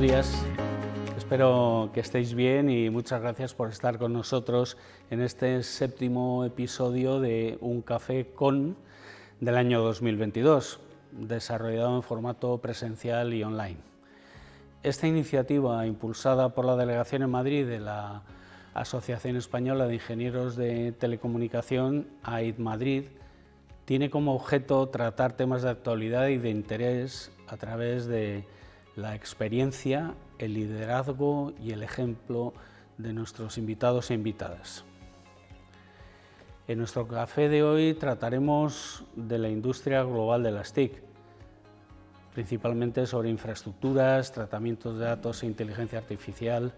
días. Espero que estéis bien y muchas gracias por estar con nosotros en este 7º episodio de Un Café con del año 2022, desarrollado en formato presencial y online. Esta iniciativa, impulsada por la Delegación en Madrid de la Asociación Española de Ingenieros de Telecomunicación, AID Madrid, tiene como objeto tratar temas de actualidad y de interés a través de la experiencia, el liderazgo y el ejemplo de nuestros invitados e invitadas. En nuestro café de hoy trataremos de la industria global de las TIC, principalmente sobre infraestructuras, tratamientos de datos e inteligencia artificial,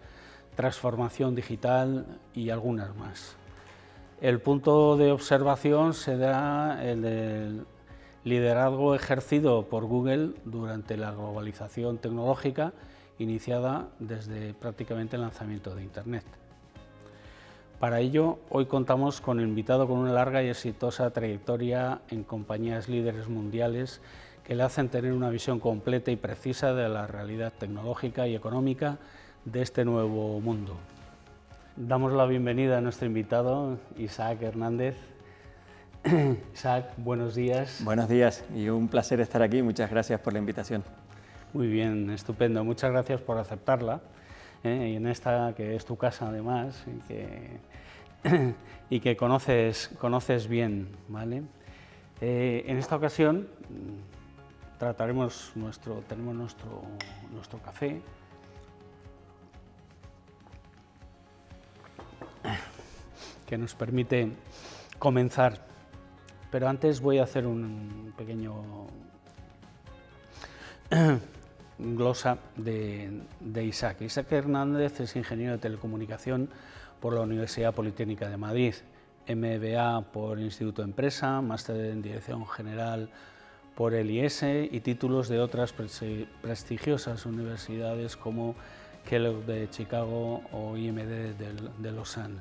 transformación digital y algunas más. El punto de observación será el del liderazgo ejercido por Google durante la globalización tecnológica iniciada desde prácticamente el lanzamiento de Internet. Para ello, hoy contamos con un invitado con una larga y exitosa trayectoria en compañías líderes mundiales que le hacen tener una visión completa y precisa de la realidad tecnológica y económica de este nuevo mundo. Damos la bienvenida a nuestro invitado, Isaac Hernández. Isaac, buenos días. Buenos días y un placer estar aquí. Muchas gracias por la invitación. Muy bien, estupendo. Muchas gracias por aceptarla. Y en esta que es tu casa además y que conoces bien, ¿vale? En esta ocasión tenemos nuestro café. Que nos permite comenzar. Pero antes voy a hacer un pequeño glosa de Isaac. Isaac Hernández es ingeniero de telecomunicación por la Universidad Politécnica de Madrid, MBA por Instituto de Empresa, máster en Dirección General por el IES y títulos de otras prestigiosas universidades como Kellogg de Chicago o IMD de Lausanne.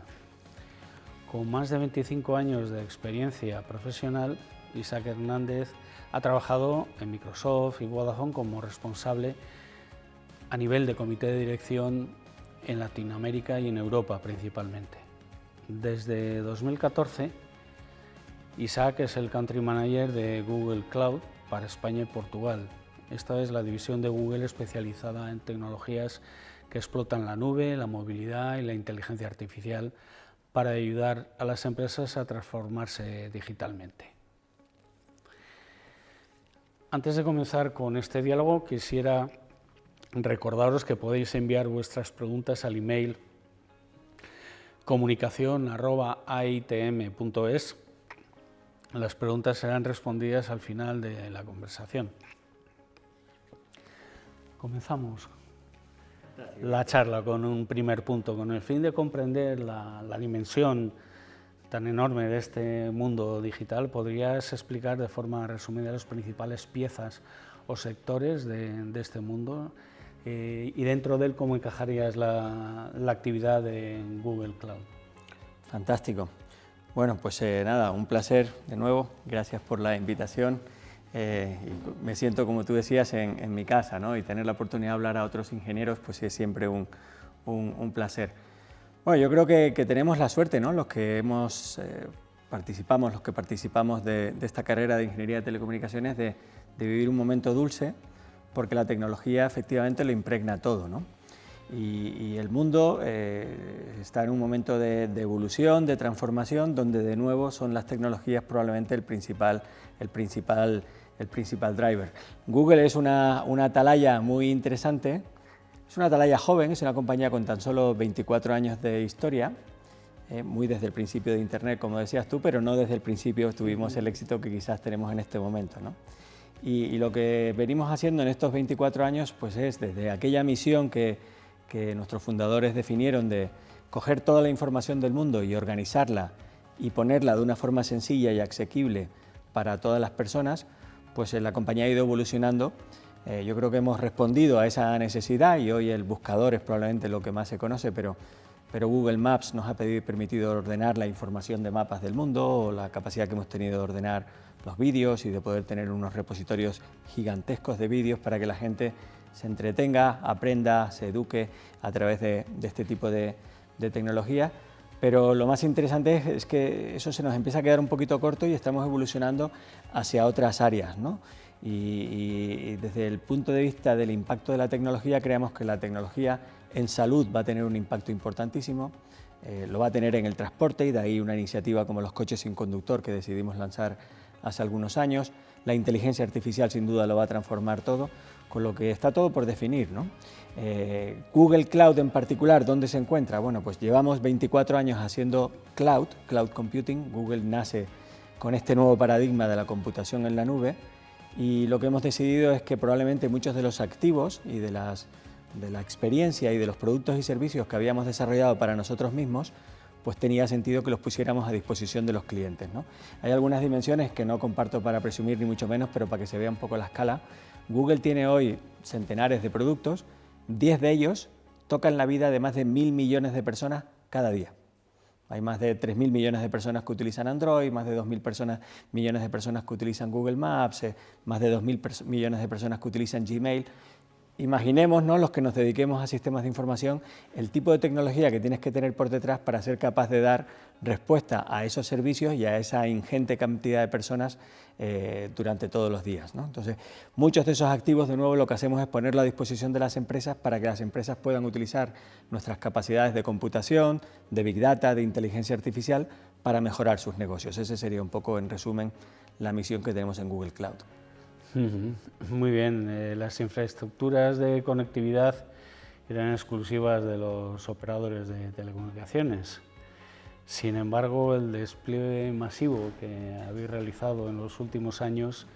Con más de 25 años de experiencia profesional, Isaac Hernández ha trabajado en Microsoft y Vodafone como responsable a nivel de comité de dirección en Latinoamérica y en Europa principalmente. Desde 2014, Isaac es el Country Manager de Google Cloud para España y Portugal. Esta es la división de Google especializada en tecnologías que explotan la nube, la movilidad y la inteligencia artificial para ayudar a las empresas a transformarse digitalmente. Antes de comenzar con este diálogo, quisiera recordaros que podéis enviar vuestras preguntas al email comunicacion@aitm.es. Las preguntas serán respondidas al final de la conversación. Comenzamos la charla con un primer punto, con el fin de comprender la dimensión tan enorme de este mundo digital. ¿Podrías explicar de forma resumida las principales piezas o sectores de este mundo y dentro de él cómo encajarías la actividad de Google Cloud? Fantástico. Bueno, pues nada, un placer de nuevo. Gracias por la invitación. Y me siento, como tú decías, en mi casa, ¿no? Y tener la oportunidad de hablar a otros ingenieros pues es siempre un placer. Bueno, yo creo que tenemos la suerte, ¿no? Los que participamos de esta carrera de Ingeniería de Telecomunicaciones de vivir un momento dulce, porque la tecnología efectivamente lo impregna todo, ¿no? Y el mundo está en un momento de evolución, de transformación, donde de nuevo son las tecnologías probablemente el principal driver. Google es una atalaya muy interesante, es una atalaya joven, es una compañía con tan solo 24 años de historia, muy desde el principio de Internet, como decías tú, pero no desde el principio tuvimos el éxito que quizás tenemos en este momento, ¿no? Y lo que venimos haciendo en estos 24 años pues es desde aquella misión que nuestros fundadores definieron de coger toda la información del mundo y organizarla y ponerla de una forma sencilla y asequible para todas las personas, pues la compañía ha ido evolucionando. Yo creo que hemos respondido a esa necesidad y hoy el buscador es probablemente lo que más se conoce, pero Google Maps nos ha permitido ordenar la información de mapas del mundo, o la capacidad que hemos tenido de ordenar los vídeos y de poder tener unos repositorios gigantescos de vídeos para que la gente se entretenga, aprenda, se eduque a través de este tipo de tecnología. Pero lo más interesante es que eso se nos empieza a quedar un poquito corto y estamos evolucionando hacia otras áreas, ¿no? Y desde el punto de vista del impacto de la tecnología, creemos que la tecnología en salud va a tener un impacto importantísimo, lo va a tener en el transporte, y de ahí una iniciativa como los coches sin conductor que decidimos lanzar hace algunos años. La inteligencia artificial sin duda lo va a transformar todo, con lo que está todo por definir, ¿no? Google Cloud en particular, ¿dónde se encuentra? Bueno, pues llevamos 24 años haciendo cloud computing. Google nace con este nuevo paradigma de la computación en la nube, y lo que hemos decidido es que probablemente muchos de los activos y de la experiencia y de los productos y servicios que habíamos desarrollado para nosotros mismos, pues tenía sentido que los pusiéramos a disposición de los clientes, ¿no? Hay algunas dimensiones que no comparto para presumir ni mucho menos, pero para que se vea un poco la escala. Google tiene hoy centenares de productos, 10 de ellos tocan la vida de más de 1.000 millones de personas cada día. Hay más de 3.000 millones de personas que utilizan Android, más de 2.000 millones de personas que utilizan Google Maps, más de 2.000 millones de personas que utilizan Gmail. Imaginemos, ¿no?, los que nos dediquemos a sistemas de información, el tipo de tecnología que tienes que tener por detrás para ser capaz de dar respuesta a esos servicios y a esa ingente cantidad de personas durante todos los días, ¿no? Entonces, muchos de esos activos, de nuevo, lo que hacemos es ponerlo a disposición de las empresas para que las empresas puedan utilizar nuestras capacidades de computación, de Big Data, de inteligencia artificial, para mejorar sus negocios. Ese sería un poco, en resumen, la misión que tenemos en Google Cloud. Muy bien, las infraestructuras de conectividad eran exclusivas de los operadores de telecomunicaciones. Sin embargo, el despliegue masivo que habéis realizado en los últimos años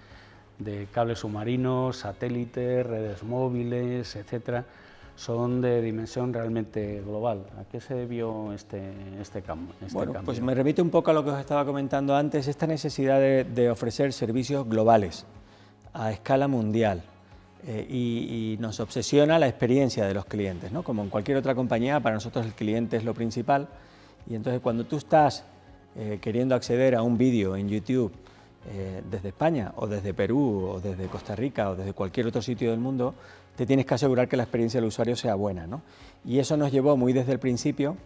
de cables submarinos, satélites, redes móviles, etcétera, son de dimensión realmente global. ¿A qué se debió este cambio? Bueno, pues me remite un poco a lo que os estaba comentando antes, esta necesidad de ofrecer servicios globales a escala mundial, y nos obsesiona la experiencia de los clientes, ¿no? Como en cualquier otra compañía, para nosotros el cliente es lo principal, y entonces cuando tú estás queriendo acceder a un vídeo en YouTube desde España o desde Perú o desde Costa Rica o desde cualquier otro sitio del mundo, te tienes que asegurar que la experiencia del usuario sea buena, ¿no? Y eso nos llevó muy desde el principio,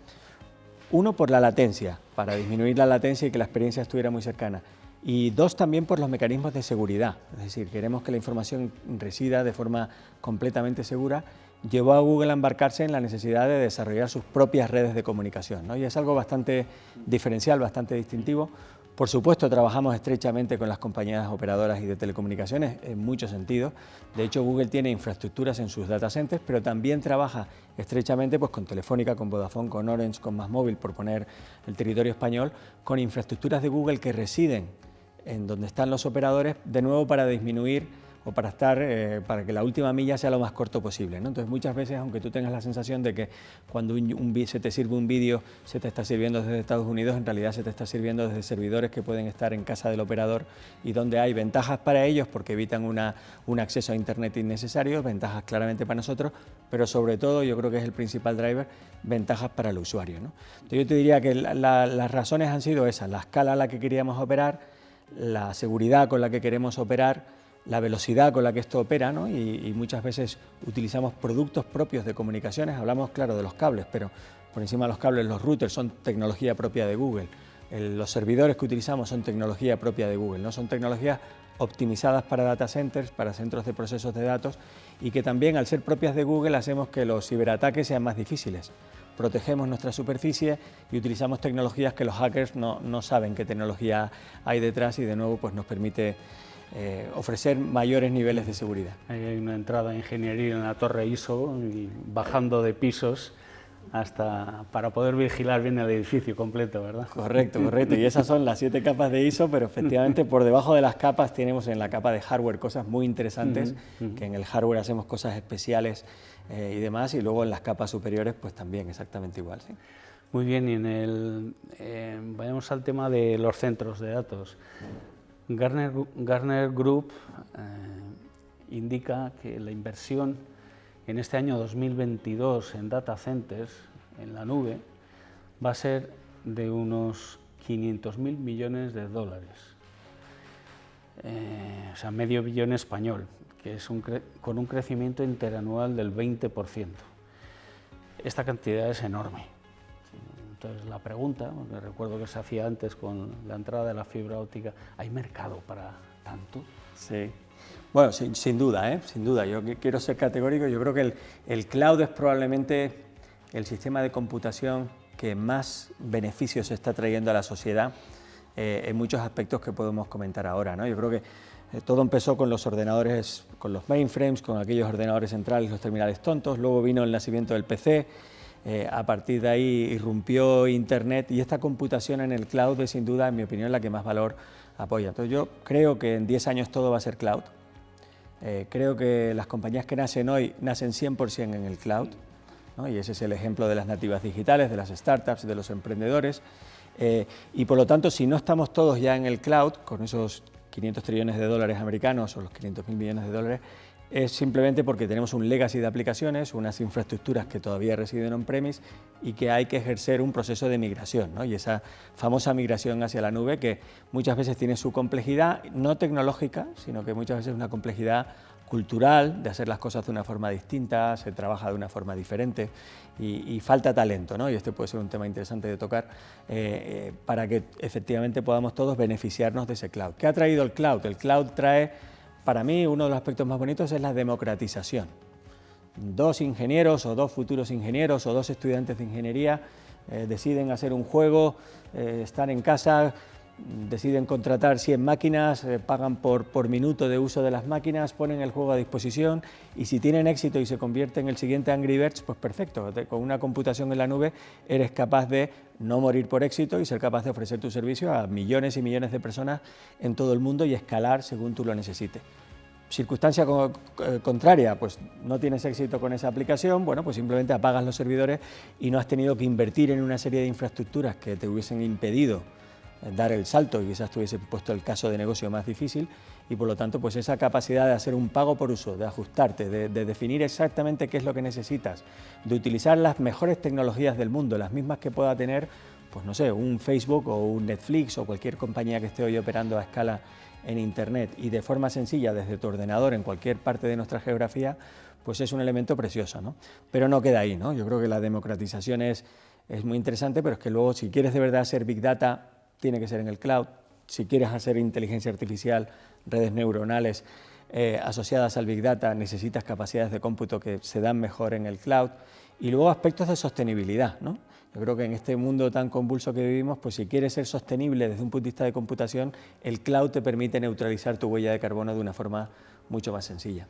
uno, por la latencia, para disminuir la latencia y que la experiencia estuviera muy cercana. Y dos, también por los mecanismos de seguridad, es decir, queremos que la información resida de forma completamente segura. Llevó a Google a embarcarse en la necesidad de desarrollar sus propias redes de comunicación, ¿no? Y es algo bastante diferencial, bastante distintivo. Por supuesto, trabajamos estrechamente con las compañías operadoras y de telecomunicaciones en muchos sentidos. De hecho, Google tiene infraestructuras en sus data centers, pero también trabaja estrechamente pues, con Telefónica, con Vodafone, con Orange, con MásMóvil, por poner el territorio español, con infraestructuras de Google que residen en donde están los operadores, de nuevo para disminuir o para que la última milla sea lo más corto posible, ¿no? Entonces, muchas veces, aunque tú tengas la sensación de que cuando se te sirve un vídeo se te está sirviendo desde Estados Unidos, en realidad se te está sirviendo desde servidores que pueden estar en casa del operador, y donde hay ventajas para ellos porque evitan un acceso a Internet innecesario, ventajas claramente para nosotros, pero sobre todo, yo creo que es el principal driver, ventajas para el usuario, ¿no? Entonces, yo te diría que las razones han sido esas: la escala a la que queríamos operar, la seguridad con la que queremos operar, la velocidad con la que esto opera, ¿no? Y muchas veces utilizamos productos propios de comunicaciones. Hablamos, claro, de los cables, pero por encima de los cables, los routers son tecnología propia de Google. Los servidores que utilizamos son tecnología propia de Google, ¿no? Son tecnologías optimizadas para data centers, para centros de procesos de datos, y que también, al ser propias de Google, hacemos que los ciberataques sean más difíciles. Protegemos nuestra superficie y utilizamos tecnologías que los hackers no saben qué tecnología hay detrás, y de nuevo pues nos permite ofrecer mayores niveles de seguridad. Hay una entrada de ingeniería en la torre ISO y bajando de pisos hasta para poder vigilar bien el edificio completo, ¿verdad? Correcto, correcto. Y esas son las 7 capas de ISO, pero efectivamente por debajo de las capas tenemos en la capa de hardware cosas muy interesantes, que en el hardware hacemos cosas especiales y demás, y luego en las capas superiores pues también exactamente igual, ¿sí? Muy bien, y vayamos al tema de los centros de datos. Gartner Group indica que la inversión en este año 2022 en data centers, en la nube, va a ser de unos 500.000 millones de dólares, o sea, medio billón español, que es con un crecimiento interanual del 20%. Esta cantidad es enorme. Entonces la pregunta, que recuerdo que se hacía antes con la entrada de la fibra óptica, ¿hay mercado para tanto? Sí. Bueno, sin duda, sin duda. Yo quiero ser categórico. Yo creo que el cloud es probablemente el sistema de computación que más beneficios está trayendo a la sociedad en muchos aspectos que podemos comentar ahora, ¿no? Yo creo que todo empezó con los ordenadores, con los mainframes, con aquellos ordenadores centrales, los terminales tontos. Luego vino el nacimiento del PC. A partir de ahí irrumpió Internet y esta computación en el cloud es sin duda, en mi opinión, la que más valor apoya. Entonces yo creo que en 10 años todo va a ser cloud. Creo que las compañías que nacen hoy nacen 100% en el cloud, ¿no? Y ese es el ejemplo de las nativas digitales, de las startups, de los emprendedores. Y por lo tanto, si no estamos todos ya en el cloud, con esos 500 trillones de dólares americanos o los 500.000 millones de dólares, es simplemente porque tenemos un legacy de aplicaciones, unas infraestructuras que todavía residen on-premise y que hay que ejercer un proceso de migración, ¿no? Y esa famosa migración hacia la nube que muchas veces tiene su complejidad, no tecnológica, sino que muchas veces es una complejidad cultural, de hacer las cosas de una forma distinta, se trabaja de una forma diferente y falta talento, ¿no? Y este puede ser un tema interesante de tocar para que efectivamente podamos todos beneficiarnos de ese cloud. ¿Qué ha traído el cloud? El cloud trae, para mí, uno de los aspectos más bonitos es la democratización. 2 ingenieros o 2 futuros ingenieros o 2 estudiantes de ingeniería deciden hacer un juego, están en casa, deciden contratar 100 máquinas, pagan por minuto de uso de las máquinas, ponen el juego a disposición y si tienen éxito y se convierte en el siguiente Angry Birds, pues perfecto, con una computación en la nube eres capaz de no morir por éxito y ser capaz de ofrecer tu servicio a millones y millones de personas en todo el mundo y escalar según tú lo necesites. Circunstancia contraria, pues no tienes éxito con esa aplicación, bueno, pues simplemente apagas los servidores y no has tenido que invertir en una serie de infraestructuras que te hubiesen impedido dar el salto y quizás te hubiese puesto el caso de negocio más difícil y por lo tanto pues esa capacidad de hacer un pago por uso, de ajustarte, de definir exactamente qué es lo que necesitas, de utilizar las mejores tecnologías del mundo, las mismas que pueda tener, pues no sé, un Facebook o un Netflix o cualquier compañía que esté hoy operando a escala en Internet y de forma sencilla desde tu ordenador en cualquier parte de nuestra geografía, pues es un elemento precioso, ¿no? Pero no queda ahí, ¿no? Yo creo que la democratización es muy interesante, pero es que luego si quieres de verdad hacer Big Data, tiene que ser en el cloud. Si quieres hacer inteligencia artificial, redes neuronales asociadas al Big Data, necesitas capacidades de cómputo que se dan mejor en el cloud. Y luego aspectos de sostenibilidad, ¿no? Yo creo que en este mundo tan convulso que vivimos, pues si quieres ser sostenible desde un punto de vista de computación, el cloud te permite neutralizar tu huella de carbono de una forma mucho más sencilla.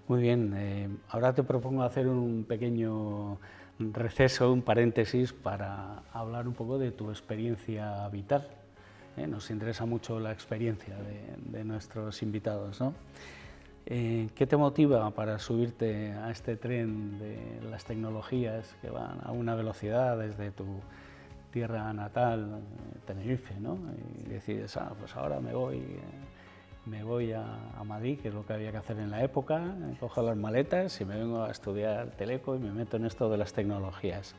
Muy bien, ahora te propongo hacer un pequeño receso, un paréntesis para hablar un poco de tu experiencia vital. Nos interesa mucho la experiencia de nuestros invitados, ¿no? ¿Qué te motiva para subirte a este tren de las tecnologías que van a una velocidad desde tu tierra natal, Tenerife, ¿no? Y decides, pues ahora me voy a Madrid, que es lo que había que hacer en la época, cojo las maletas y me vengo a estudiar Teleco y me meto en esto de las tecnologías.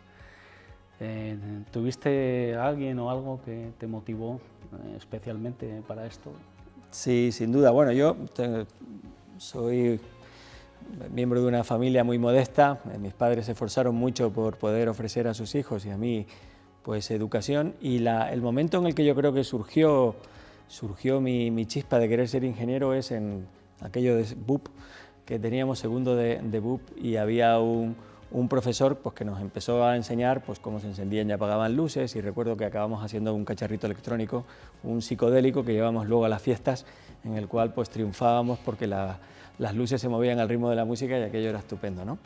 ¿Tuviste a alguien o algo que te motivó especialmente para esto? Sí, sin duda. Bueno, yo soy miembro de una familia muy modesta. Mis padres se esforzaron mucho por poder ofrecer a sus hijos y a mí pues educación y el momento en el que yo creo que surgió mi chispa de querer ser ingeniero es en aquello de BUP, que teníamos segundo de BUP y había un profesor pues, que nos empezó a enseñar pues, cómo se encendían y apagaban luces y recuerdo que acabamos haciendo un cacharrito electrónico, un psicodélico que llevábamos luego a las fiestas en el cual pues, triunfábamos porque las luces se movían al ritmo de la música y aquello era estupendo, ¿no?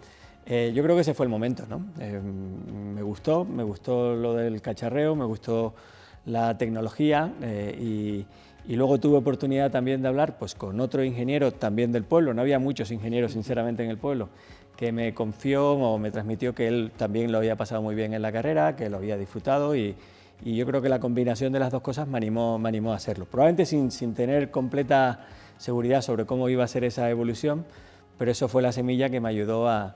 Yo creo que ese fue el momento, ¿no? Me gustó lo del cacharreo, me gustó la tecnología y luego tuve oportunidad también de hablar pues, con otro ingeniero también del pueblo, no había muchos ingenieros sinceramente en el pueblo, que me confió o me transmitió que él también lo había pasado muy bien en la carrera, que lo había disfrutado y yo creo que la combinación de las dos cosas me animó a hacerlo. Probablemente sin tener completa seguridad sobre cómo iba a ser esa evolución, pero eso fue la semilla que me ayudó a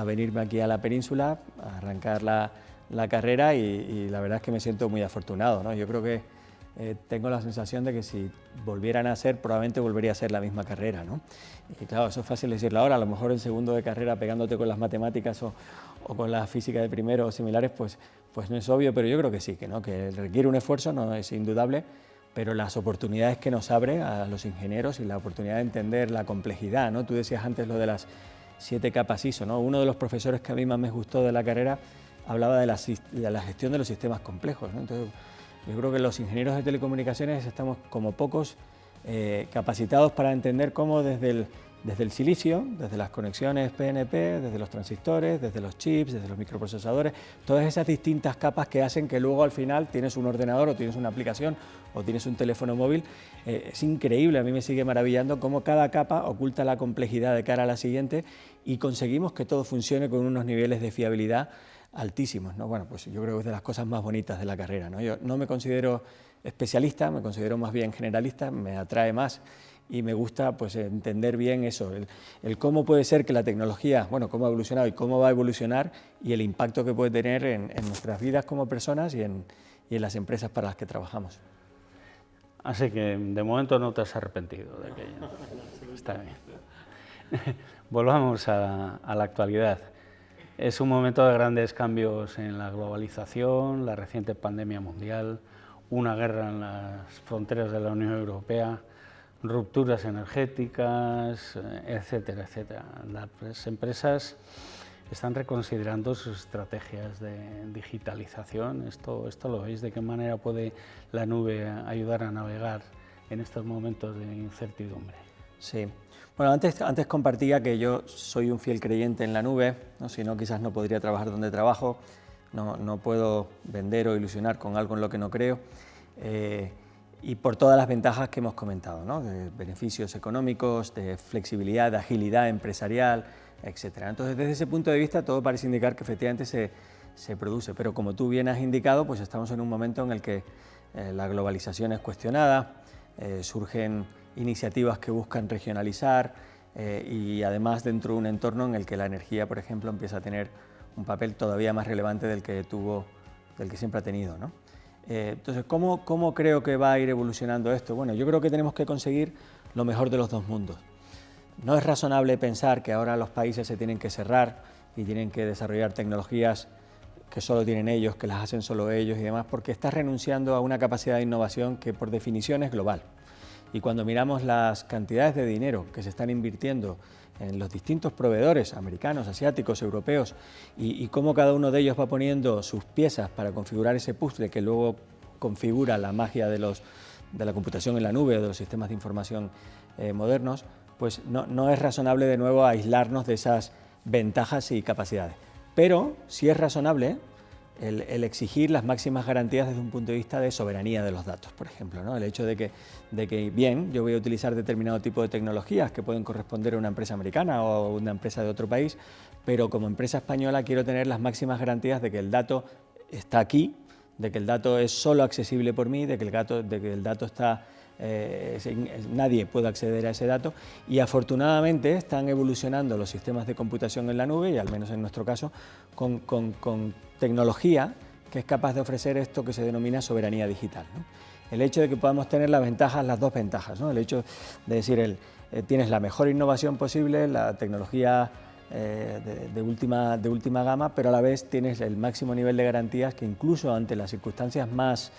venirme aquí a la península, a arrancar la carrera y la verdad es que me siento muy afortunado, ¿no? Yo creo que tengo la sensación de que si volvieran a ser, probablemente volvería a ser la misma carrera, ¿no? Y claro, eso es fácil decirlo ahora, a lo mejor en segundo de carrera pegándote con las matemáticas o con la física de primero o similares, pues no es obvio, pero yo creo que sí, que requiere un esfuerzo, no es indudable, pero las oportunidades que nos abre a los ingenieros y la oportunidad de entender la complejidad, ¿no? Tú decías antes lo de las 7 capas ISO, ¿no? Uno de los profesores que a mí más me gustó de la carrera hablaba de la gestión de los sistemas complejos, ¿no? Entonces, yo creo que los ingenieros de telecomunicaciones estamos como pocos capacitados para entender cómo desde el silicio, desde las conexiones PNP, desde los transistores, desde los chips, desde los microprocesadores, todas esas distintas capas que hacen que luego al final tienes un ordenador o tienes una aplicación o tienes un teléfono móvil. Es increíble, a mí me sigue maravillando cómo cada capa oculta la complejidad de cara a la siguiente y conseguimos que todo funcione con unos niveles de fiabilidad altísimos, ¿no? Bueno, pues yo creo que es de las cosas más bonitas de la carrera, ¿no? Yo no me considero especialista, me considero más bien generalista, me atrae más y me gusta pues entender bien eso, el cómo puede ser que la tecnología, bueno, cómo ha evolucionado y cómo va a evolucionar y el impacto que puede tener en nuestras vidas como personas y en las empresas para las que trabajamos. Así que de momento no te has arrepentido de aquello. Está bien. Volvamos a la actualidad. Es un momento de grandes cambios en la globalización, la reciente pandemia mundial, una guerra en las fronteras de la Unión Europea, rupturas energéticas, etcétera, etcétera. Las empresas están reconsiderando sus estrategias de digitalización. ¿Esto lo veis? ¿De qué manera puede la nube ayudar a navegar en estos momentos de incertidumbre? Sí. Bueno, antes compartía que yo soy un fiel creyente en la nube, ¿no? Si no, quizás no podría trabajar donde trabajo, no puedo vender o ilusionar con algo en lo que no creo, y por todas las ventajas que hemos comentado, ¿no? De beneficios económicos, de flexibilidad, de agilidad empresarial, etc. Entonces, desde ese punto de vista, todo parece indicar que efectivamente se produce, pero como tú bien has indicado, pues estamos en un momento en el que la globalización es cuestionada, surgen iniciativas que buscan regionalizar y además dentro de un entorno en el que la energía, por ejemplo, empieza a tener un papel todavía más relevante del que siempre ha tenido, ¿no? Entonces, ¿cómo creo que va a ir evolucionando esto? Bueno, yo creo que tenemos que conseguir lo mejor de los dos mundos. No es razonable pensar que ahora los países se tienen que cerrar y tienen que desarrollar tecnologías que solo tienen ellos, que las hacen solo ellos y demás, porque estás renunciando a una capacidad de innovación que por definición es global. Y cuando miramos las cantidades de dinero que se están invirtiendo en los distintos proveedores americanos, asiáticos, europeos, y cómo cada uno de ellos va poniendo sus piezas para configurar ese puzzle que luego configura la magia de la computación en la nube o de los sistemas de información modernos, pues no es razonable de nuevo aislarnos de esas ventajas y capacidades. Pero sí es razonable el exigir las máximas garantías desde un punto de vista de soberanía de los datos, por ejemplo, ¿no? El hecho de que, bien, yo voy a utilizar determinado tipo de tecnologías que pueden corresponder a una empresa americana o a una empresa de otro país, pero como empresa española quiero tener las máximas garantías de que el dato está aquí, de que el dato es solo accesible por mí, de que el dato está... nadie puede acceder a ese dato y afortunadamente están evolucionando los sistemas de computación en la nube y al menos en nuestro caso con tecnología que es capaz de ofrecer esto que se denomina soberanía digital, ¿no? El hecho de que podamos tener las dos ventajas, ¿no? El hecho de decir, tienes la mejor innovación posible, la tecnología de última gama, pero a la vez tienes el máximo nivel de garantías que incluso ante las circunstancias más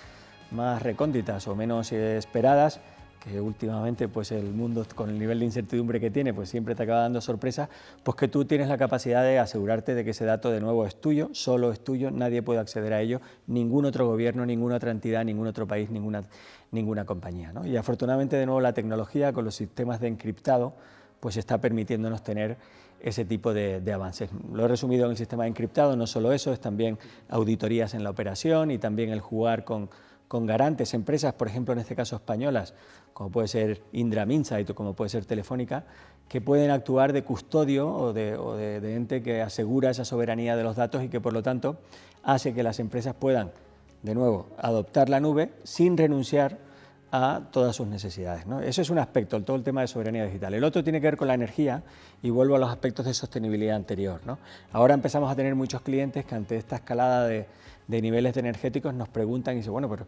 recónditas o menos esperadas, que últimamente pues el mundo con el nivel de incertidumbre que tiene pues siempre te acaba dando sorpresas, pues que tú tienes la capacidad de asegurarte de que ese dato de nuevo es tuyo, solo es tuyo, nadie puede acceder a ello, ningún otro gobierno, ninguna otra entidad, ningún otro país, ninguna compañía, ¿no? Y afortunadamente de nuevo la tecnología con los sistemas de encriptado pues está permitiéndonos tener ese tipo de avances. Lo he resumido en el sistema de encriptado, no solo eso, es también auditorías en la operación y también el jugar con garantes, empresas, por ejemplo, en este caso españolas, como puede ser Indra Insight o como puede ser Telefónica, que pueden actuar de custodio o de ente que asegura esa soberanía de los datos y que, por lo tanto, hace que las empresas puedan, de nuevo, adoptar la nube sin renunciar a todas sus necesidades, ¿no? Eso es un aspecto, todo el tema de soberanía digital. El otro tiene que ver con la energía y vuelvo a los aspectos de sostenibilidad anterior, ¿no? Ahora empezamos a tener muchos clientes que ante esta escalada de niveles de energéticos nos preguntan y dicen, bueno, pero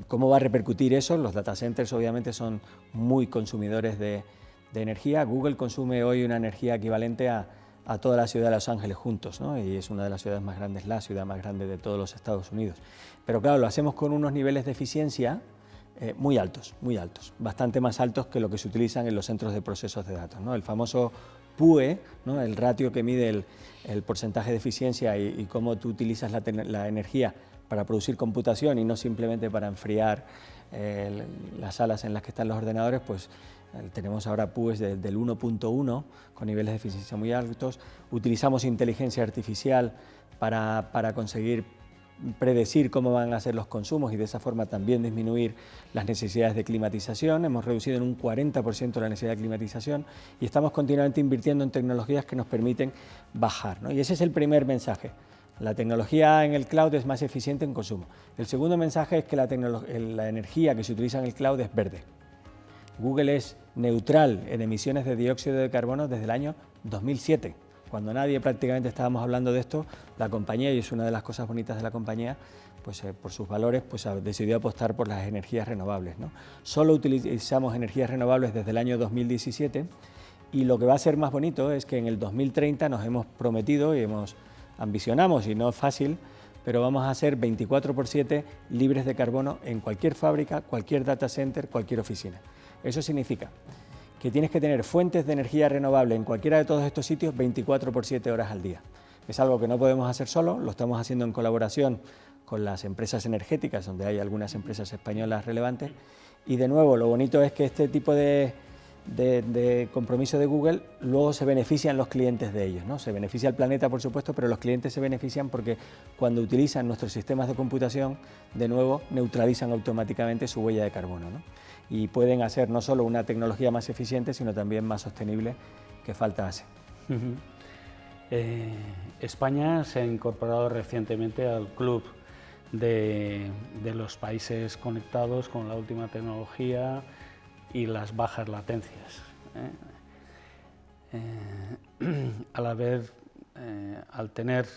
¿cómo va a repercutir eso? Los data centers obviamente son muy consumidores de energía. Google consume hoy una energía equivalente a toda la ciudad de Los Ángeles juntos, ¿no? Y es una de las ciudades más grandes, la ciudad más grande de todos los Estados Unidos. Pero claro, lo hacemos con unos niveles de eficiencia muy altos, bastante más altos que lo que se utilizan en los centros de procesos de datos, ¿no? El famoso PUE, ¿no? El ratio que mide el porcentaje de eficiencia y cómo tú utilizas la energía para producir computación y no simplemente para enfriar las salas en las que están los ordenadores, pues tenemos ahora PUEs del 1.1 con niveles de eficiencia muy altos. Utilizamos inteligencia artificial para conseguir predecir cómo van a ser los consumos y de esa forma también disminuir las necesidades de climatización. Hemos reducido en un 40% la necesidad de climatización y estamos continuamente invirtiendo en tecnologías que nos permiten bajar, ¿no? Y ese es el primer mensaje. La tecnología en el cloud es más eficiente en consumo. El segundo mensaje es que la energía que se utiliza en el cloud es verde. Google es neutral en emisiones de dióxido de carbono desde el año 2007. Cuando nadie prácticamente estábamos hablando de esto, la compañía, y es una de las cosas bonitas de la compañía, pues por sus valores, pues decidió apostar por las energías renovables, ¿no? Solo utilizamos energías renovables desde el año 2017 y lo que va a ser más bonito es que en el 2030 nos hemos prometido y ambicionamos, y no es fácil, pero vamos a ser 24/7 libres de carbono en cualquier fábrica, cualquier data center, cualquier oficina. Eso significa que tienes que tener fuentes de energía renovable en cualquiera de todos estos sitios 24/7 horas al día. Es algo que no podemos hacer solo, lo estamos haciendo en colaboración con las empresas energéticas, donde hay algunas empresas españolas relevantes, y de nuevo lo bonito es que este tipo de compromiso de Google luego se benefician los clientes de ellos, ¿no? Se beneficia el planeta, por supuesto, pero los clientes se benefician porque cuando utilizan nuestros sistemas de computación, de nuevo neutralizan automáticamente su huella de carbono, ¿no? Y pueden hacer no solo una tecnología más eficiente, sino también más sostenible, que falta hace. España se ha incorporado recientemente al club de los países conectados con la última tecnología y las bajas latencias. Al tener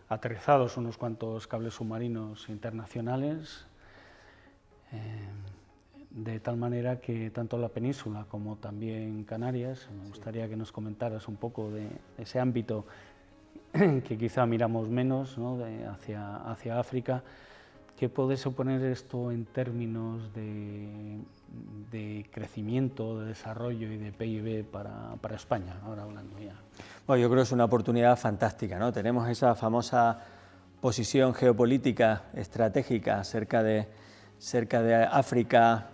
aterrizados unos cuantos cables submarinos internacionales, de tal manera que tanto la península como también Canarias, me gustaría que nos comentaras un poco de ese ámbito que quizá miramos menos, ¿no? hacia África. ¿Qué puede suponer esto en términos de crecimiento, de desarrollo y de PIB para España, ahora hablando ya? Bueno, yo creo que es una oportunidad fantástica, ¿no? Tenemos esa famosa posición geopolítica estratégica cerca de África,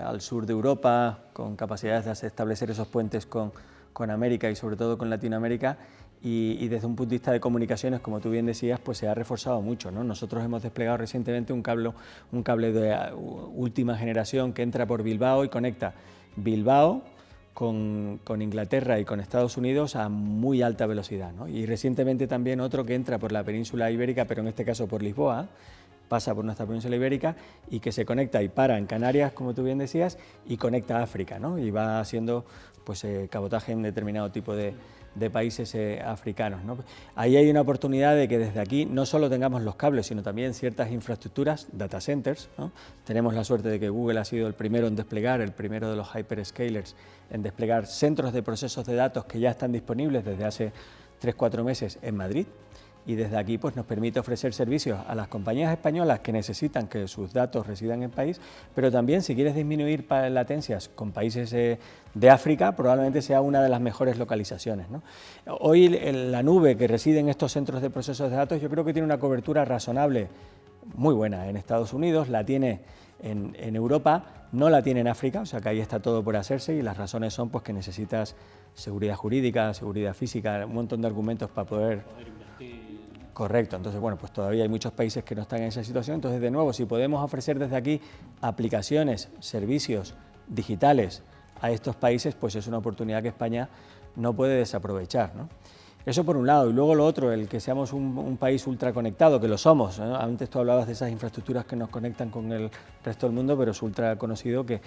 al sur de Europa, con capacidades de establecer esos puentes con América y sobre todo con Latinoamérica, y desde un punto de vista de comunicaciones, como tú bien decías, pues se ha reforzado mucho, ¿no? Nosotros hemos desplegado recientemente un cable de última generación que entra por Bilbao y conecta Bilbao con Inglaterra y con Estados Unidos a muy alta velocidad, ¿no? Y recientemente también otro que entra por la península ibérica, pero en este caso por Lisboa, pasa por nuestra península ibérica y que se conecta y para en Canarias, como tú bien decías, y conecta a África, ¿no? Y va haciendo pues, cabotaje en determinado tipo de países africanos, ¿no? Ahí hay una oportunidad de que desde aquí no solo tengamos los cables, sino también ciertas infraestructuras, data centers, ¿no? Tenemos la suerte de que Google ha sido el primero en desplegar, el primero de los hyperscalers en desplegar centros de procesos de datos que ya están disponibles desde hace 3-4 meses en Madrid. Y desde aquí pues, nos permite ofrecer servicios a las compañías españolas que necesitan que sus datos residan en el país, pero también si quieres disminuir latencias con países de África, probablemente sea una de las mejores localizaciones, ¿no? Hoy la nube que reside en estos centros de procesos de datos yo creo que tiene una cobertura razonable, muy buena en Estados Unidos, la tiene en Europa, no la tiene en África, o sea que ahí está todo por hacerse y las razones son pues, que necesitas seguridad jurídica, seguridad física, un montón de argumentos para poder invertir. Correcto, entonces bueno, pues todavía hay muchos países que no están en esa situación, entonces de nuevo, si podemos ofrecer desde aquí aplicaciones, servicios digitales a estos países, pues es una oportunidad que España no puede desaprovechar, ¿no? Eso por un lado, y luego lo otro, el que seamos un país ultraconectado, que lo somos, ¿no? Antes tú hablabas de esas infraestructuras que nos conectan con el resto del mundo, pero es ultra conocido que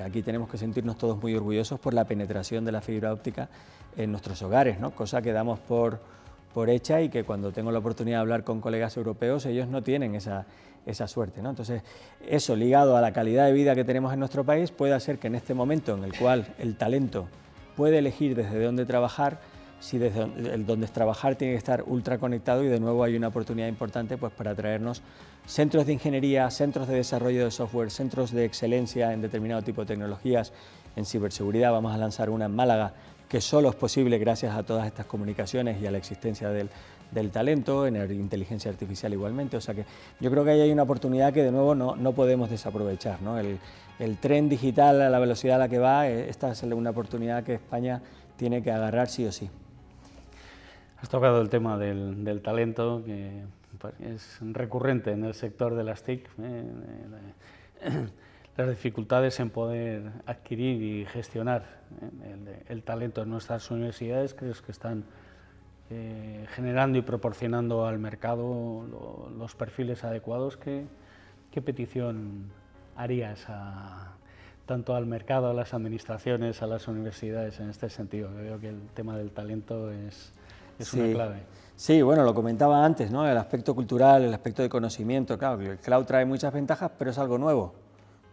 aquí tenemos que sentirnos todos muy orgullosos por la penetración de la fibra óptica en nuestros hogares, ¿no? Cosa que damos por hecha y que cuando tengo la oportunidad de hablar con colegas europeos, ellos no tienen esa suerte, ¿no? Entonces, eso ligado a la calidad de vida que tenemos en nuestro país puede hacer que en este momento en el cual el talento puede elegir desde dónde trabajar, si desde donde trabajar tiene que estar ultra conectado, y de nuevo hay una oportunidad importante pues para traernos centros de ingeniería, centros de desarrollo de software, centros de excelencia en determinado tipo de tecnologías. En ciberseguridad vamos a lanzar una en Málaga, que solo es posible gracias a todas estas comunicaciones y a la existencia del talento, en inteligencia artificial igualmente. O sea que yo creo que ahí hay una oportunidad que de nuevo no podemos desaprovechar, ¿no? El tren digital a la velocidad a la que va, esta es una oportunidad que España tiene que agarrar sí o sí. Has tocado el tema del talento, que es recurrente en el sector de las TIC, las dificultades en poder adquirir y gestionar el talento en nuestras universidades. ¿Crees que están generando y proporcionando al mercado los perfiles adecuados? ¿Qué petición harías tanto al mercado, a las administraciones, a las universidades en este sentido? Creo que el tema del talento es una clave. Sí, bueno, lo comentaba antes, ¿no? El aspecto cultural, el aspecto de conocimiento. Claro, el cloud trae muchas ventajas, pero es algo nuevo.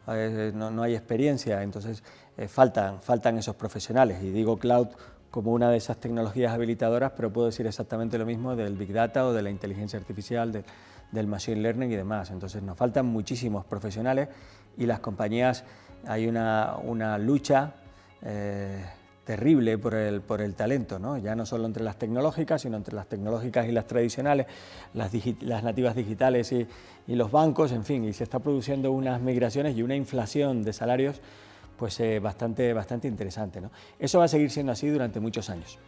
No hay experiencia, entonces faltan esos profesionales. Y digo cloud como una de esas tecnologías habilitadoras, pero puedo decir exactamente lo mismo del Big Data o de la inteligencia artificial, del Machine Learning y demás. Entonces nos faltan muchísimos profesionales y las compañías, hay una lucha terrible por el talento, ¿no? Ya no solo entre las tecnológicas, sino entre las tecnológicas y las tradicionales, las nativas digitales y los bancos, en fin, y se está produciendo unas migraciones y una inflación de salarios pues bastante interesante, ¿no? Eso va a seguir siendo así durante muchos años.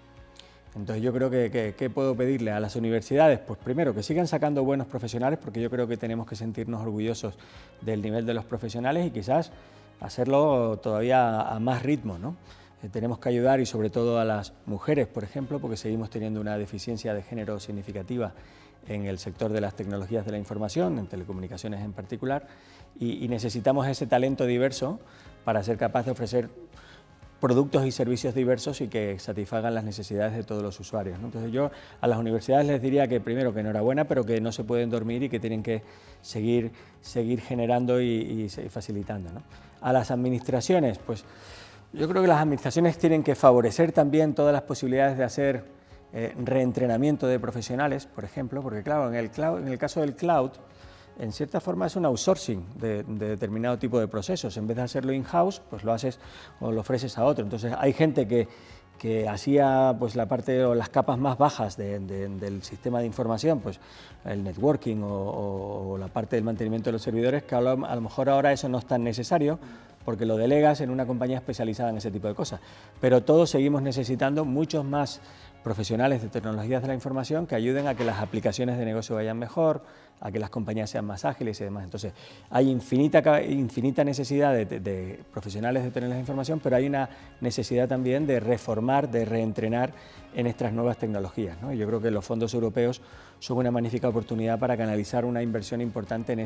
Entonces yo creo que puedo pedirle a las universidades, pues primero que sigan sacando buenos profesionales, porque yo creo que tenemos que sentirnos orgullosos del nivel de los profesionales y quizás hacerlo todavía a más ritmo, ¿no? Tenemos que ayudar, y sobre todo a las mujeres, por ejemplo, porque seguimos teniendo una deficiencia de género significativa en el sector de las tecnologías de la información, en telecomunicaciones en particular, y necesitamos ese talento diverso para ser capaz de ofrecer productos y servicios diversos y que satisfagan las necesidades de todos los usuarios, ¿no? Entonces yo a las universidades les diría que primero que enhorabuena, pero que no se pueden dormir y que tienen que seguir generando y facilitando, ¿no? A las administraciones, pues yo creo que las administraciones tienen que favorecer también todas las posibilidades de hacer reentrenamiento de profesionales, por ejemplo, porque claro, en el caso del cloud, en cierta forma es un outsourcing de determinado tipo de procesos. En vez de hacerlo in-house, pues lo haces o lo ofreces a otro. Entonces hay gente que hacía pues la parte o las capas más bajas del sistema de información, pues el networking o la parte del mantenimiento de los servidores, que a lo mejor ahora eso no es tan necesario, porque lo delegas en una compañía especializada en ese tipo de cosas. Pero todos seguimos necesitando muchos más profesionales de tecnologías de la información que ayuden a que las aplicaciones de negocio vayan mejor, a que las compañías sean más ágiles y demás. Entonces, hay infinita necesidad de profesionales de tecnologías de información, pero hay una necesidad también de reformar, de reentrenar en estas nuevas tecnologías, ¿no? Y yo creo que los fondos europeos son una magnífica oportunidad para canalizar una inversión importante en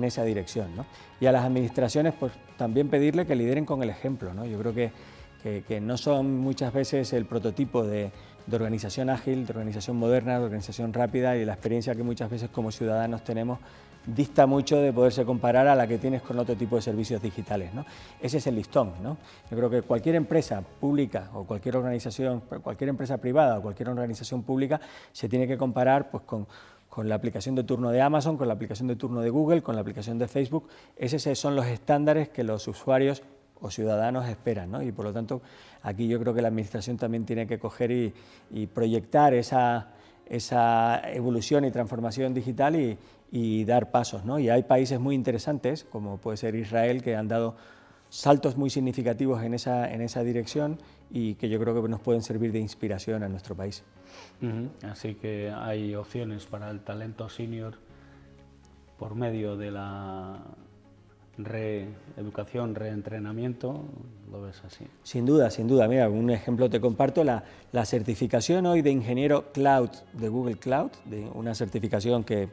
esa dirección, ¿no? Y a las administraciones, pues también pedirle que lideren con el ejemplo, ¿no? Yo creo que no son muchas veces el prototipo de organización ágil, de organización moderna, de organización rápida, y la experiencia que muchas veces como ciudadanos tenemos dista mucho de poderse comparar a la que tienes con otro tipo de servicios digitales, ¿no? Ese es el listón, ¿no? Yo creo que cualquier empresa pública o cualquier organización, cualquier empresa privada o cualquier organización pública se tiene que comparar pues con la aplicación de turno de Amazon, con la aplicación de turno de Google, con la aplicación de Facebook. Esos son los estándares que los usuarios o ciudadanos esperan, ¿no? Y por lo tanto aquí yo creo que la administración también tiene que coger y proyectar esa evolución y transformación digital y dar pasos, ¿no? Y hay países muy interesantes, como puede ser Israel, que han dado saltos muy significativos en esa dirección y que yo creo que nos pueden servir de inspiración a nuestro país. Así que hay opciones para el talento senior por medio de la reeducación, reentrenamiento, ¿lo ves así? Sin duda, sin duda. Mira, un ejemplo te comparto, la certificación hoy de ingeniero cloud de Google Cloud, de una certificación que,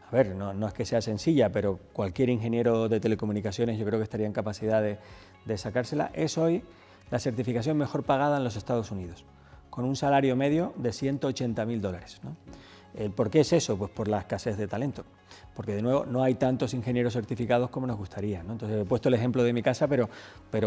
a ver, no es que sea sencilla, pero cualquier ingeniero de telecomunicaciones yo creo que estaría en capacidad de sacársela, es hoy la certificación mejor pagada en los Estados Unidos, con un salario medio de $180.000, ¿no? ¿Por qué es eso? Pues por la escasez de talento, porque de nuevo no hay tantos ingenieros certificados como nos gustaría, ¿no? Entonces he puesto el ejemplo de mi casa, pero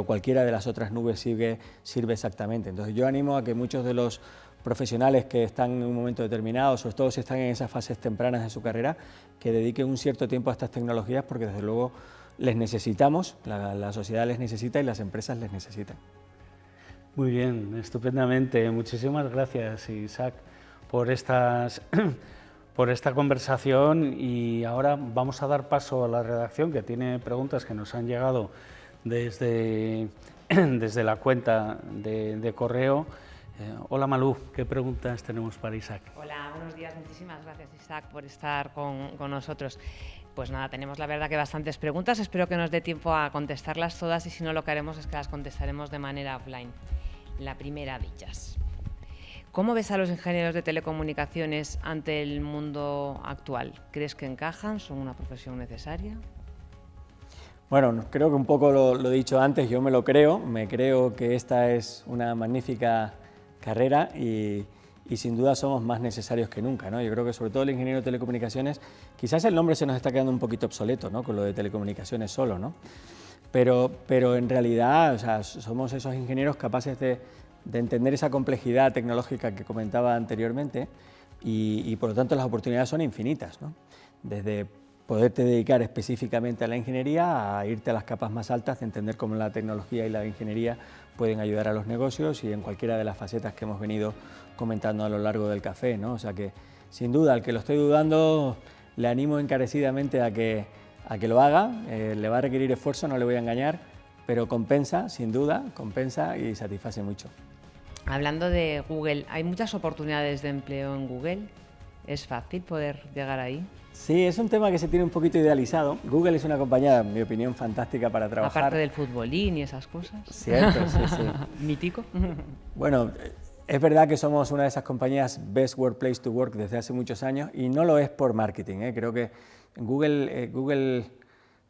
cualquiera de las otras nubes sirve exactamente. Entonces yo animo a que muchos de los profesionales que están en un momento determinado, sobre todo si están en esas fases tempranas de su carrera, que dediquen un cierto tiempo a estas tecnologías, porque desde luego les necesitamos, la sociedad les necesita y las empresas les necesitan. Muy bien, estupendamente. Muchísimas gracias, Isaac, por esta conversación, y ahora vamos a dar paso a la redacción, que tiene preguntas que nos han llegado desde la cuenta de correo. Hola Malú, ¿qué preguntas tenemos para Isaac? Hola, buenos días, muchísimas gracias Isaac por estar con nosotros. Pues nada, tenemos la verdad que bastantes preguntas, espero que nos dé tiempo a contestarlas todas, y si no, lo que haremos es que las contestaremos de manera offline. La primera de ellas: ¿cómo ves a los ingenieros de telecomunicaciones ante el mundo actual? ¿Crees que encajan? ¿Son una profesión necesaria? Bueno, creo que un poco lo he dicho antes, yo me creo que esta es una magnífica carrera y sin duda somos más necesarios que nunca, ¿no? Yo creo que sobre todo el ingeniero de telecomunicaciones, quizás el nombre se nos está quedando un poquito obsoleto, ¿no? Con lo de telecomunicaciones solo, ¿no? Pero en realidad, o sea, somos esos ingenieros capaces de entender esa complejidad tecnológica que comentaba anteriormente, y por lo tanto las oportunidades son infinitas, ¿no? Desde poderte dedicar específicamente a la ingeniería a irte a las capas más altas, de entender cómo la tecnología y la ingeniería pueden ayudar a los negocios, y en cualquiera de las facetas que hemos venido comentando a lo largo del café, ¿no? O sea que, sin duda, al que lo estoy dudando, le animo encarecidamente a que lo haga. Le va a requerir esfuerzo, no le voy a engañar, pero compensa, sin duda, compensa y satisface mucho. Hablando de Google, ¿hay muchas oportunidades de empleo en Google? ¿Es fácil poder llegar ahí? Sí, es un tema que se tiene un poquito idealizado. Google es una compañía, en mi opinión, fantástica para trabajar. Aparte del futbolín y esas cosas. Cierto, sí, sí. Mítico. Bueno, es verdad que somos una de esas compañías Best Workplace to Work desde hace muchos años, y no lo es por marketing, ¿eh? Creo que en Google,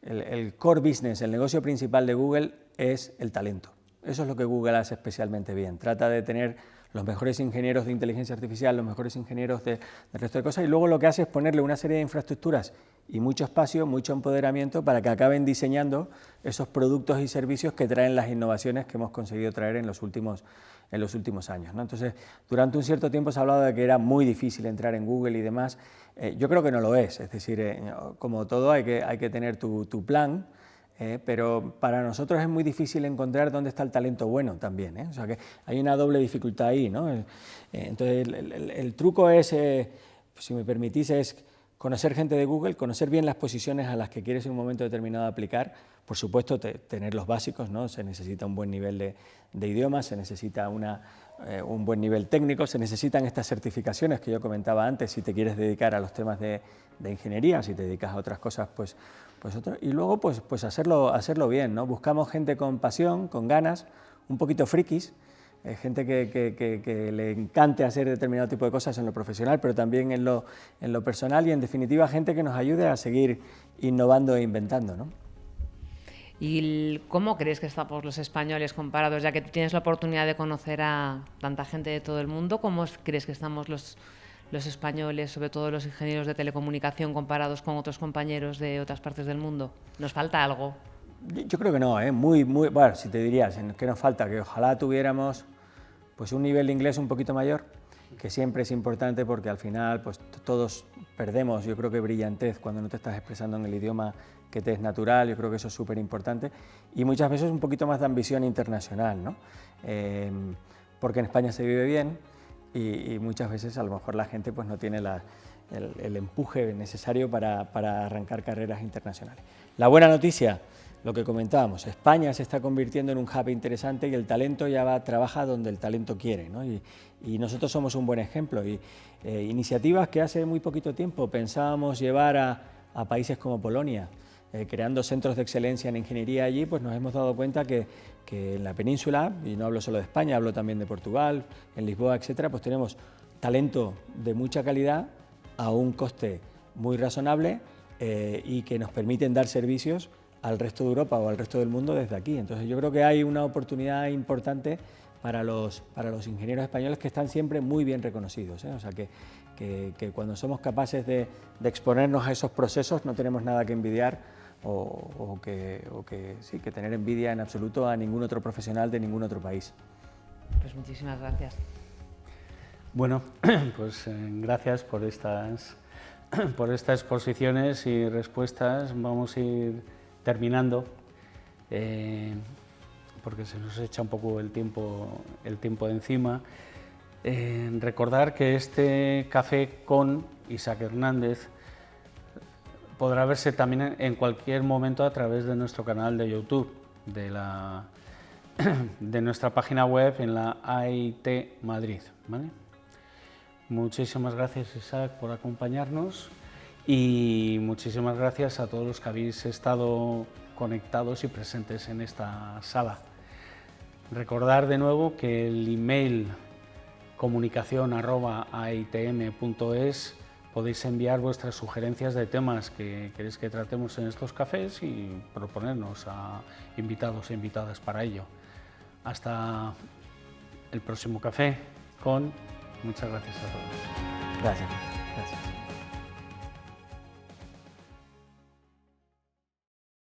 el core business, el negocio principal de Google es el talento. Eso es lo que Google hace especialmente bien. Trata de tener los mejores ingenieros de inteligencia artificial, los mejores ingenieros del resto de cosas, y luego lo que hace es ponerle una serie de infraestructuras y mucho espacio, mucho empoderamiento para que acaben diseñando esos productos y servicios que traen las innovaciones que hemos conseguido traer en los últimos años, ¿no? Entonces, durante un cierto tiempo se ha hablado de que era muy difícil entrar en Google y demás. Yo creo que no lo es decir, como todo hay que tener tu plan. Pero para nosotros es muy difícil encontrar dónde está el talento bueno también, ¿eh? O sea que hay una doble dificultad ahí, ¿no? Entonces el truco es, si me permitís, es conocer gente de Google, conocer bien las posiciones a las que quieres en un momento determinado aplicar. Por supuesto, tener los básicos, ¿no? Se necesita un buen nivel de idiomas, se necesita un buen nivel técnico, se necesitan estas certificaciones que yo comentaba antes si te quieres dedicar a los temas de ingeniería. Si te dedicas a otras cosas, pues y luego pues hacerlo bien, ¿no? Buscamos gente con pasión, con ganas, un poquito frikis, gente que le encante hacer determinado tipo de cosas en lo profesional, pero también en lo personal, y en definitiva gente que nos ayude a seguir innovando e inventando, ¿no? ¿Y cómo crees que estamos los españoles comparados, ya que tú tienes la oportunidad de conocer a tanta gente de todo el mundo? ¿Cómo crees que estamos los españoles, sobre todo los ingenieros de telecomunicación, comparados con otros compañeros de otras partes del mundo? ¿Nos falta algo? Yo creo que no, bueno, si te dirías que nos falta, que ojalá tuviéramos pues un nivel de inglés un poquito mayor, que siempre es importante, porque al final pues todos perdemos, yo creo que brillantez cuando no te estás expresando en el idioma que te es natural. Yo creo que eso es súper importante, y muchas veces un poquito más de ambición internacional, ¿no? Porque en España se vive bien, y muchas veces a lo mejor la gente pues no tiene el empuje necesario para arrancar carreras internacionales. La buena noticia, lo que comentábamos, España se está convirtiendo en un hub interesante, y el talento ya trabaja donde el talento quiere, ¿no? Y nosotros somos un buen ejemplo, y iniciativas que hace muy poquito tiempo pensábamos llevar a países como Polonia, creando centros de excelencia en ingeniería allí, pues nos hemos dado cuenta que en la península, y no hablo solo de España, hablo también de Portugal, en Lisboa, etcétera, pues tenemos talento de mucha calidad a un coste muy razonable y que nos permiten dar servicios al resto de Europa o al resto del mundo desde aquí. Entonces yo creo que hay una oportunidad importante para los ingenieros españoles que están siempre muy bien reconocidos, ¿eh? O sea que cuando somos capaces de exponernos a esos procesos no tenemos nada que envidiar o que tener envidia en absoluto a ningún otro profesional de ningún otro país. Pues muchísimas gracias. Bueno, pues gracias por estas exposiciones y respuestas. Vamos a ir terminando porque se nos echa un poco el tiempo de encima. Recordar que este café con Isaac Hernández podrá verse también en cualquier momento a través de nuestro canal de YouTube, de nuestra página web en la AIT Madrid, ¿vale? Muchísimas gracias, Isaac, por acompañarnos y muchísimas gracias a todos los que habéis estado conectados y presentes en esta sala. Recordar de nuevo que el email comunicación@aitm.es podéis enviar vuestras sugerencias de temas que queréis que tratemos en estos cafés y proponernos a invitados e invitadas para ello. Hasta el próximo café con... Muchas gracias a todos. Gracias. Gracias.